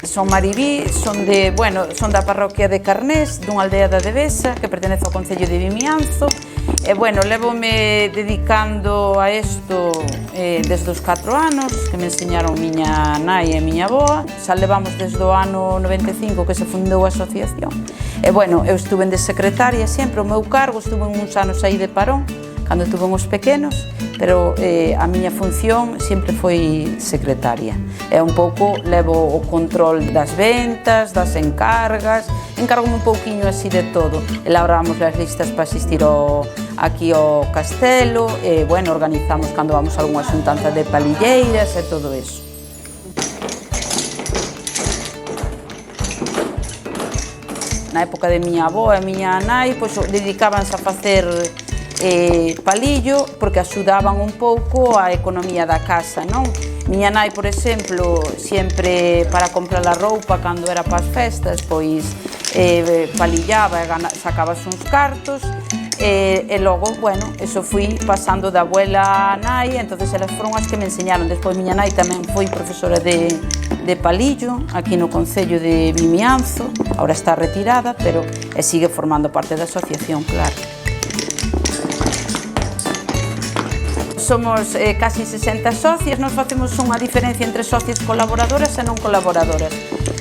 Son Maribí, son da parroquia de Carnés, dunha aldea da Devesa, que pertenece ao concello de Vimianzo. E, lévome dedicando a isto desde os 4 anos, que me enseñaron miña nai e miña avoa. Xa levamos desde o ano 95 que se fundou a asociación. E, eu estuve de secretaria sempre, o meu cargo, estuve uns anos aí de parón, cando tuve uns pequenos, pero a miña función sempre foi secretaria. É un pouco, levo o control das ventas, das encargas, encárgome un pouquiño así de todo. Elaboramos as listas para asistir aquí ao castelo, e, organizamos cando vamos a algunha xuntanza de palilleiras e todo eso. Na época de miña avoa e miña nai, dedicábanse a facer palillo, porque axudaban un pouco a economía da casa, non? Miña nai, por exemplo, sempre para comprar a roupa cando era para as festas, palillaba e sacabas uns cartos, e logo, eso fui pasando da abuela a nai, entonces elas foron as que me enseñaron. Despois miña nai tamén foi profesora de palillo aquí no concello de Vimianzo, ahora está retirada, pero sigue formando parte da asociación, claro. Somos casi 60 socias, nos facemos unha diferencia entre socias colaboradoras e non colaboradoras.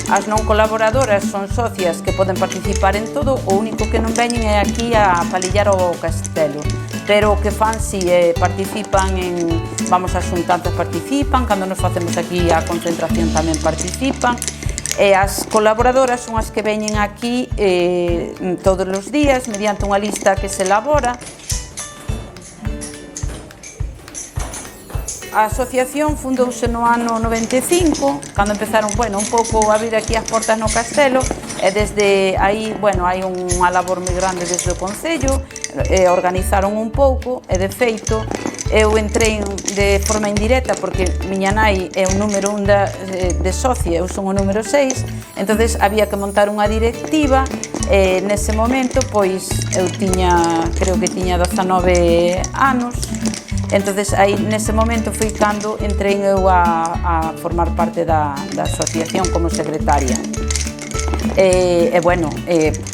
As non colaboradoras son socias que poden participar en todo, o único que non veñen é aquí a palillar o castelo. Pero o que fan, si participan vamos ás xuntanzas, participan, cando nos facemos aquí a concentración tamén participan. E as colaboradoras son as que veñen aquí todos os días, mediante unha lista que se elabora. A asociación fundouse no ano 95, cando empezaron, un pouco a abrir aquí as portas no castelo, e desde aí, hai unha labor moi grande desde o concello, organizaron un pouco, e de feito, eu entrei de forma indirecta, porque miña nai é o número 1 de socia, eu son o número 6, entonces había que montar unha directiva, e nese momento, eu creo que tiña 19 anos, entonces aí nese momento foi cando entrei eu a formar parte da asociación como secretaria.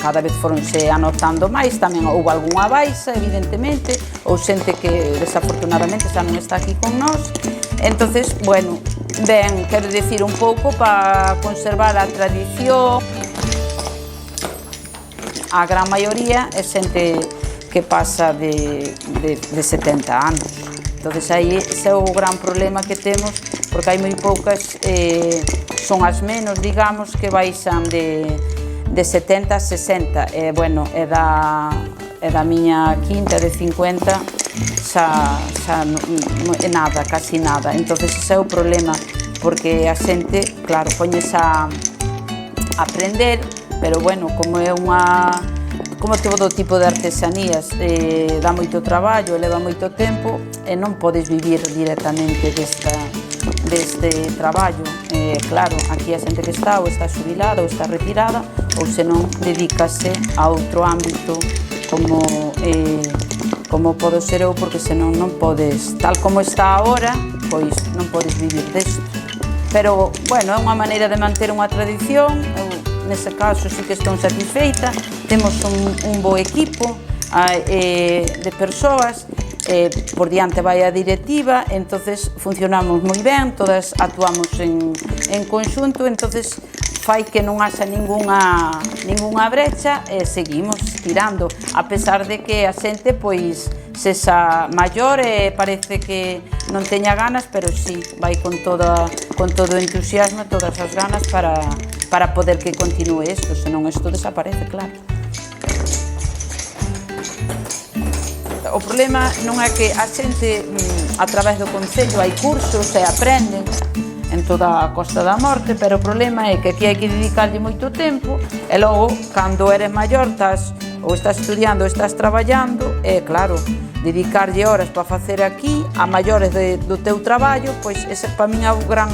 Cada vez foronse anotando máis, tamén houve algunha baixa, evidentemente, ou xente que desafortunadamente xa non está aquí con nós. Entonces, quero dicir un pouco para conservar a tradición. A gran maioría é xente que pasa de 70 anos. Entonces aí ese é o gran problema que temos, porque hai moi poucas, son as menos, digamos, que baixan de 70 a 60. É da miña quinta de 50, xa é nada, casi nada. Entonces ese é o problema, porque a xente, claro, poñes a aprender, pero como é como todo tipo de artesanías, dá moito traballo, leva moito tempo e non podes vivir directamente deste traballo. Claro, aquí a xente que está ou está xubilada ou está retirada, ou senón dedícase a outro ámbito como podo ser eu, porque senón non podes, tal como está agora, non podes vivir desto. Pero, é unha maneira de manter unha tradición. Nese caso sí que estou satisfeita, temos un bo equipo de persoas, por diante vai a directiva, entonces funcionamos moi ben, todas actuamos en conxunto, entonces fai que non haxa ningunha brecha e seguimos tirando, a pesar de que a xente sexa maior e parece que non teña ganas, pero sí, vai con todo o entusiasmo, todas as ganas para poder que continue isto, senón isto desaparece, claro. O problema non é que a xente, a través do concello, hai cursos e aprenden en toda a Costa da Morte, pero o problema é que aquí hai que dedicarlle moito tempo e logo, cando eres maior, estás estudiando ou estás traballando, e claro, dedicarlle horas para facer aquí, a maiores do teu traballo, ese para min é o gran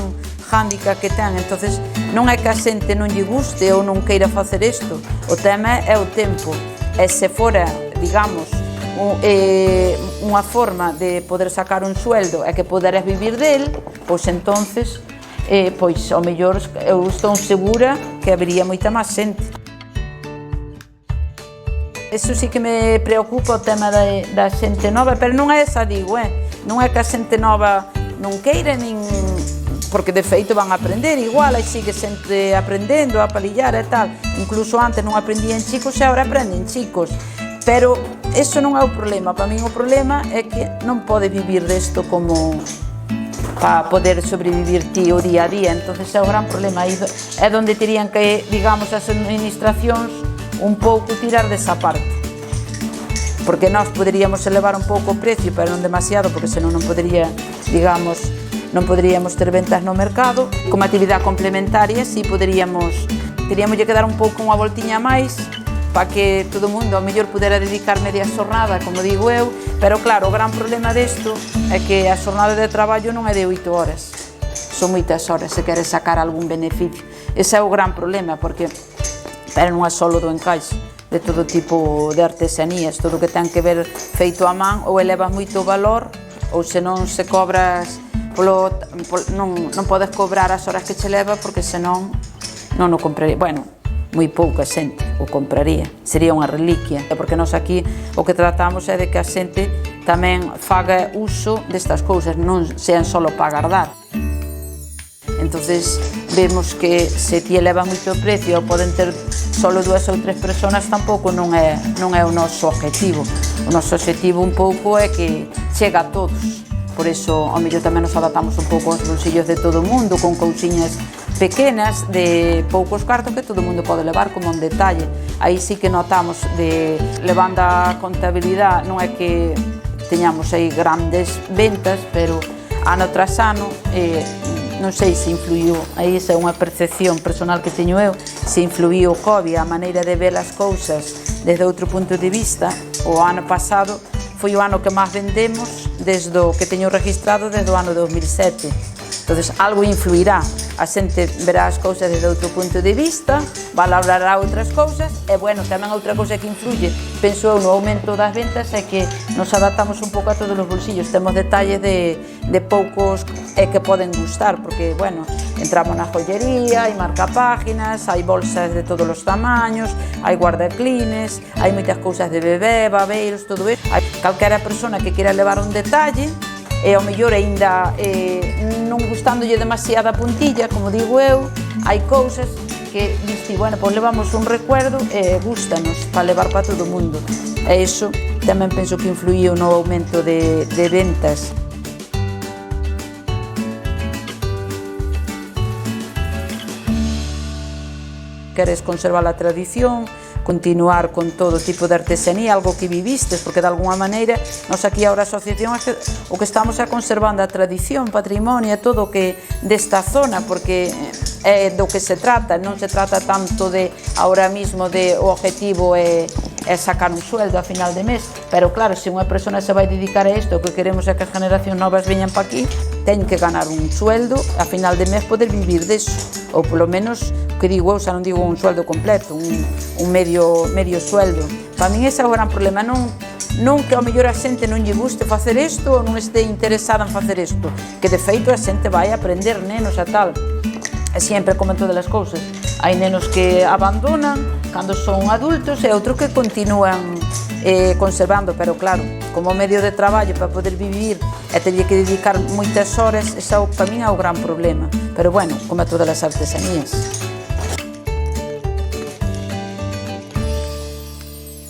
hándicap que ten. Entonces non é que a xente non lle guste ou non queira facer isto, o tema é o tempo, e se fora, digamos, unha forma de poder sacar un sueldo e que poderes vivir del, entonces pois ao mellor eu estou segura que habería moita máis xente. Eso sí que me preocupa o tema da xente nova, pero non é esa, digo, non é que a xente nova non queira, nin porque de feito van a aprender igual, aí sigue xente aprendendo a palillar e tal, incluso antes non aprendían chicos e agora aprenden chicos, pero eso non é o problema. Para min o problema é que non pode vivir desto como para poder sobrevivir ti o día a día, entonces é o gran problema, aí é onde terían que, digamos, as administracións un pouco tirar desa parte, porque nós poderíamos elevar un pouco o precio, pero non demasiado, porque senón non podería, digamos, non poderíamos ter ventas no mercado. Como actividade complementaria, si teríamos que dar un pouco unha voltiña máis para que todo o mundo ao mellor pudera dedicar media xornada, como digo eu, pero claro, o gran problema desto é que a xornada de traballo non é de 8 horas, son moitas horas se queres sacar algún beneficio. Ese é o gran problema, porque pero non é só do encaixe, de todo tipo de artesanías, todo o que ten que ver feito a man, ou elevas moito valor, ou se non se cobras non podes cobrar as horas que che leva, porque senón non o compraría. Bueno, moi pouca xente o compraría, sería unha reliquia, porque nós aquí o que tratamos é de que a xente tamén faga uso destas cousas, non sean só para agardar. Entonces vemos que se ti eleva moito o precio, poden ter só 2 ou 3 persoas, tampouco non é o noso objetivo. O noso objetivo un pouco é que chega a todos, por iso ao mellor tamén nos adaptamos un pouco aos bolsillos de todo o mundo, con cousiñas pequenas de poucos cartos que todo o mundo pode levar como un detalle. Aí sí que notamos, de levando a contabilidade, non é que teñamos aí grandes ventas, pero ano tras ano, non sei se influiu, aí esa é unha percepción personal que teño eu, se influiu o COVID, a maneira de ver as cousas desde outro punto de vista. O ano pasado foi o ano que máis vendemos desde o que teño registrado desde o ano 2007. Entonces, algo influirá, a xente verá as cousas desde outro punto de vista, valorará outras cousas, e, bueno, tamén outra cousa que influye, penso eu, no aumento das ventas, é que nos adaptamos un pouco a todos os bolsillos, temos detalles de poucos que poden gustar, porque, bueno, entramos na joyería, hai marcapáginas, hai bolsas de todos os tamaños, hai guardaclines, hai moitas cousas de bebé, babeiros, todo iso. Hai calquera persona que queira levar un detalle, e ao mellor aínda non gustándolle demasiada puntilla, como digo eu, hai cousas que dixi, bueno, pois levamos un recuerdo e gústanos para levar para todo o mundo, e iso tamén penso que influiu no aumento de ventas. Queres conservar a tradición, continuar con todo tipo de artesanía, algo que vivistes, porque de alguna maneira nos aquí ahora a asociación o que estamos é conservando a tradición, patrimonio, todo o que desta zona, porque é do que se trata, non se trata tanto de ahora mismo de o objetivo é sacar un sueldo a final de mes, pero claro, se unha persona se vai dedicar a isto, o que queremos é que as generacións novas veñan para aquí, ten que ganar un sueldo, a final de mes poder vivir deso, ou polo menos, que digo eu, xa non digo un sueldo completo, un medio sueldo. Para min ese é o gran problema, non que ao mellor a xente non lle guste facer isto ou non este interesada en facer isto, que de feito a xente vai aprender, nenos e tal, e sempre como en todas as cousas, hai nenos que abandonan cando son adultos e outros que continúan conservando, pero claro, como medio de traballo para poder vivir e teria que dedicar moitas horas, ese para min é o gran problema, pero bueno, como a todas as artesanías.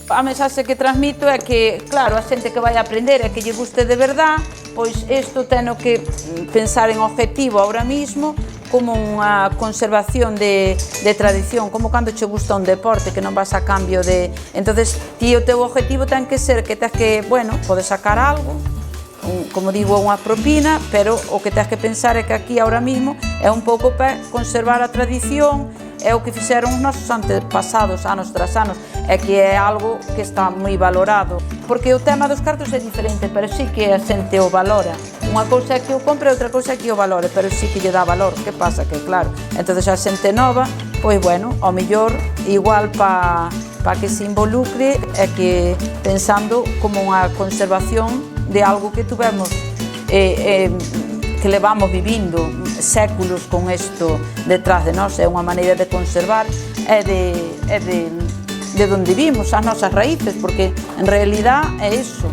A mensaxe que transmito é que, claro, a xente que vai aprender e que lle guste de verdad, pois isto teno que pensar en objetivo ahora mismo como unha conservación de tradición, como cando che gusta un deporte que non vas a cambio de... Entonces, ti o teu objetivo ten que ser que tens que, bueno, podes sacar algo, como digo, unha propina, pero o que tens que pensar é que aquí ahora mismo é un pouco para conservar a tradición, é o que fixeron os nosos antepasados anos tras anos, é que é algo que está moi valorado, porque o tema dos cartos é diferente, pero sí que a xente o valora. Unha cousa é que o compre, outra cousa é que o valore, pero sí que lle dá valor. Que pasa? Que claro, entonces a xente nova, pois bueno, ao mellor igual para que se involucre é que pensando como unha conservación de algo que tuvemos, que levamos vivindo. séculos con isto detrás de nós, é unha maneira de conservar e de onde vimos, as nosas raíces, porque en realidad é iso,